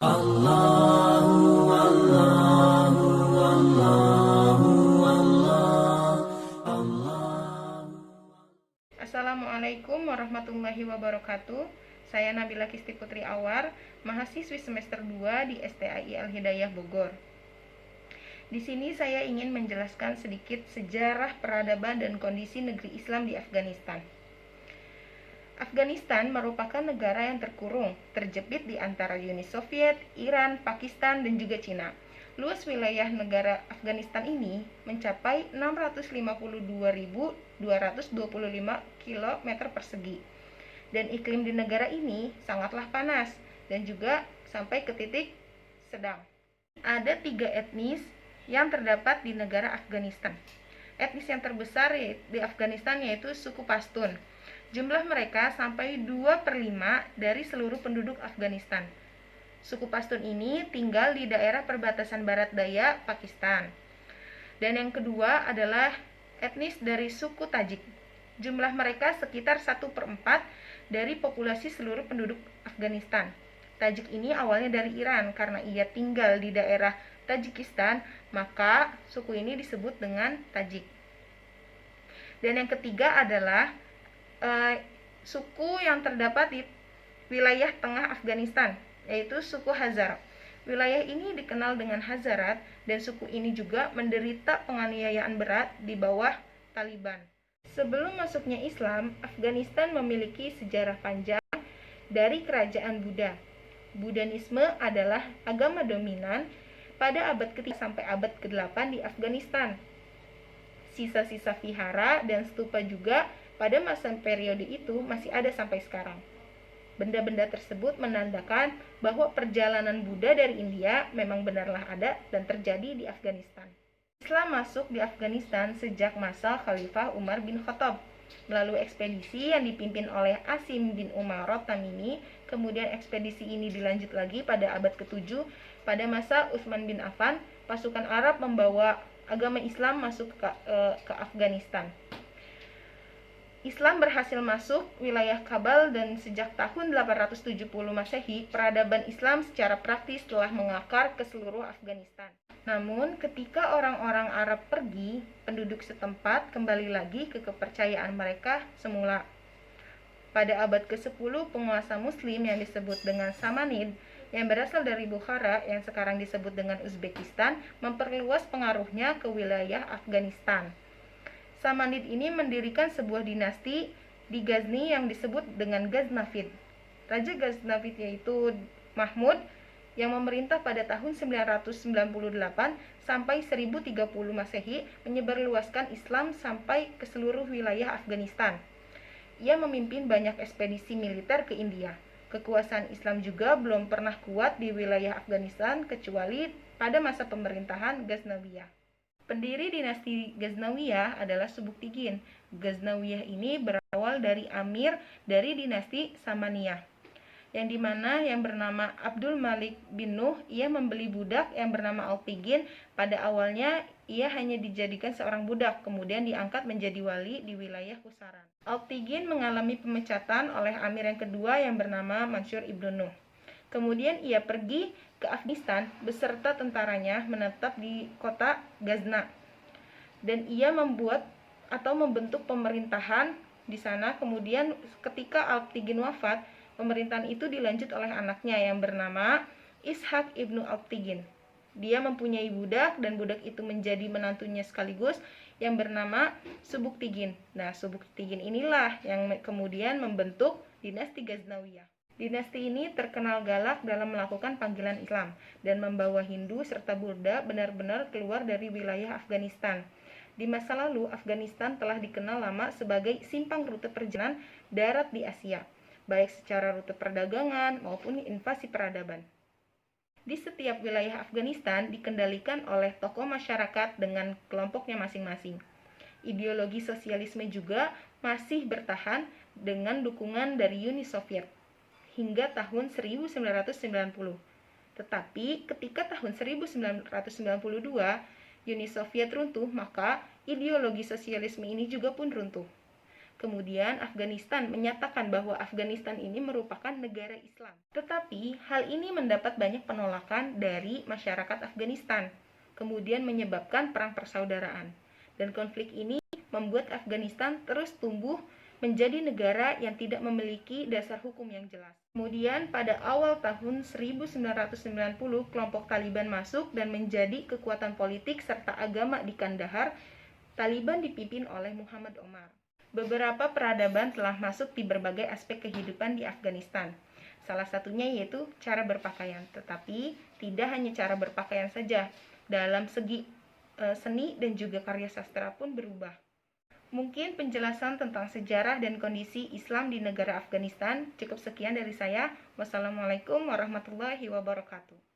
Allahu Allahu Allahu Assalamualaikum warahmatullahi wabarakatuh. Saya Nabila Kisti Putri Awar, mahasiswi semester 2 di STAI Al-Hidayah Bogor. Di sini saya ingin menjelaskan sedikit sejarah peradaban dan kondisi negeri Islam di Afghanistan. Afghanistan merupakan negara yang terkurung, terjepit di antara Uni Soviet, Iran, Pakistan, dan juga Cina. Luas wilayah negara Afghanistan ini mencapai 652.225 km persegi. Dan iklim di negara ini sangatlah panas dan juga sampai ke titik sedang. Ada 3 etnis yang terdapat di negara Afghanistan. Etnis yang terbesar di Afghanistan yaitu suku Pashtun. Jumlah mereka sampai 2/5 dari seluruh penduduk Afghanistan. Suku Pashtun ini tinggal di daerah perbatasan barat daya Pakistan. Dan yang kedua adalah etnis dari suku Tajik. Jumlah mereka sekitar 1/4 dari populasi seluruh penduduk Afghanistan. Tajik ini awalnya dari Iran, karena ia tinggal di daerah Tajikistan, maka suku ini disebut dengan Tajik. Dan yang ketiga adalah suku yang terdapat di wilayah tengah Afghanistan, yaitu suku Hazara. Wilayah ini dikenal dengan Hazarat, dan suku ini juga menderita penganiayaan berat di bawah Taliban. Sebelum masuknya Islam, Afghanistan memiliki sejarah panjang dari kerajaan Buddha. Buddhanisme adalah agama dominan pada abad ke-3 sampai abad ke-8 di Afghanistan. Sisa-sisa vihara dan stupa juga pada masa periode itu masih ada sampai sekarang. Benda-benda tersebut menandakan bahwa perjalanan Buddha dari India memang benarlah ada dan terjadi di Afghanistan. Islam masuk di Afghanistan sejak masa Khalifah Umar bin Khattab melalui ekspedisi yang dipimpin oleh Asim bin Umar Tamimi. Kemudian ekspedisi ini dilanjut lagi pada abad ke-7 pada masa Utsman bin Affan. Pasukan Arab membawa agama Islam masuk ke Afghanistan. Islam berhasil masuk wilayah Kabul, dan sejak tahun 870 Masehi, peradaban Islam secara praktis telah mengakar ke seluruh Afghanistan. Namun, ketika orang-orang Arab pergi, penduduk setempat kembali lagi ke kepercayaan mereka semula. Pada abad ke-10, penguasa Muslim yang disebut dengan Samanid, yang berasal dari Bukhara, yang sekarang disebut dengan Uzbekistan, memperluas pengaruhnya ke wilayah Afghanistan. Samanid ini mendirikan sebuah dinasti di Ghazni yang disebut dengan Ghaznavid. Raja Ghaznavid yaitu Mahmud, yang memerintah pada tahun 998 sampai 1030 Masehi, menyebarluaskan Islam sampai ke seluruh wilayah Afghanistan. Ia memimpin banyak ekspedisi militer ke India. Kekuasaan Islam juga belum pernah kuat di wilayah Afghanistan kecuali pada masa pemerintahan Ghaznawiyah. Pendiri dinasti Ghaznawiyah adalah Subuktigin. Ghaznawiyah ini berawal dari amir dari dinasti Samaniyah, yang dimana yang bernama Abdul Malik bin Nuh. Ia membeli budak yang bernama Alptigin. Pada awalnya ia hanya dijadikan seorang budak, kemudian diangkat menjadi wali di wilayah Kusaran. Alptigin mengalami pemecatan oleh amir yang kedua yang bernama Mansur ibnu Nuh. Kemudian ia pergi ke Afghanistan beserta tentaranya, menetap di kota Ghazna, dan ia membuat atau membentuk pemerintahan di sana. Kemudian ketika Alptigin wafat, pemerintahan itu dilanjut oleh anaknya yang bernama Ishaq ibnu Alptigin. Dia mempunyai budak, dan budak itu menjadi menantunya sekaligus, yang bernama Subuktigin. Nah, Subuktigin inilah yang kemudian membentuk dinasti Ghaznawiyah. Dinasti ini terkenal galak dalam melakukan panggilan Islam dan membawa Hindu serta Buddha benar-benar keluar dari wilayah Afghanistan. Di masa lalu, Afghanistan telah dikenal lama sebagai simpang rute perjalanan darat di Asia, baik secara rute perdagangan maupun invasi peradaban. Di setiap wilayah Afghanistan dikendalikan oleh tokoh masyarakat dengan kelompoknya masing-masing. Ideologi sosialisme juga masih bertahan dengan dukungan dari Uni Soviet hingga tahun 1990. Tetapi ketika tahun 1992 Uni Soviet runtuh, maka ideologi sosialisme ini juga pun runtuh. Kemudian Afghanistan menyatakan bahwa Afghanistan ini merupakan negara Islam. Tetapi hal ini mendapat banyak penolakan dari masyarakat Afghanistan, kemudian menyebabkan perang persaudaraan. Dan konflik ini membuat Afghanistan terus tumbuh menjadi negara yang tidak memiliki dasar hukum yang jelas. Kemudian pada awal tahun 1990, kelompok Taliban masuk dan menjadi kekuatan politik serta agama di Kandahar. Taliban dipimpin oleh Muhammad Omar. Beberapa peradaban telah masuk di berbagai aspek kehidupan di Afghanistan. Salah satunya yaitu cara berpakaian, tetapi tidak hanya cara berpakaian saja. Dalam segi seni dan juga karya sastra pun berubah. Mungkin penjelasan tentang sejarah dan kondisi Islam di negara Afghanistan cukup sekian dari saya. Wassalamualaikum warahmatullahi wabarakatuh.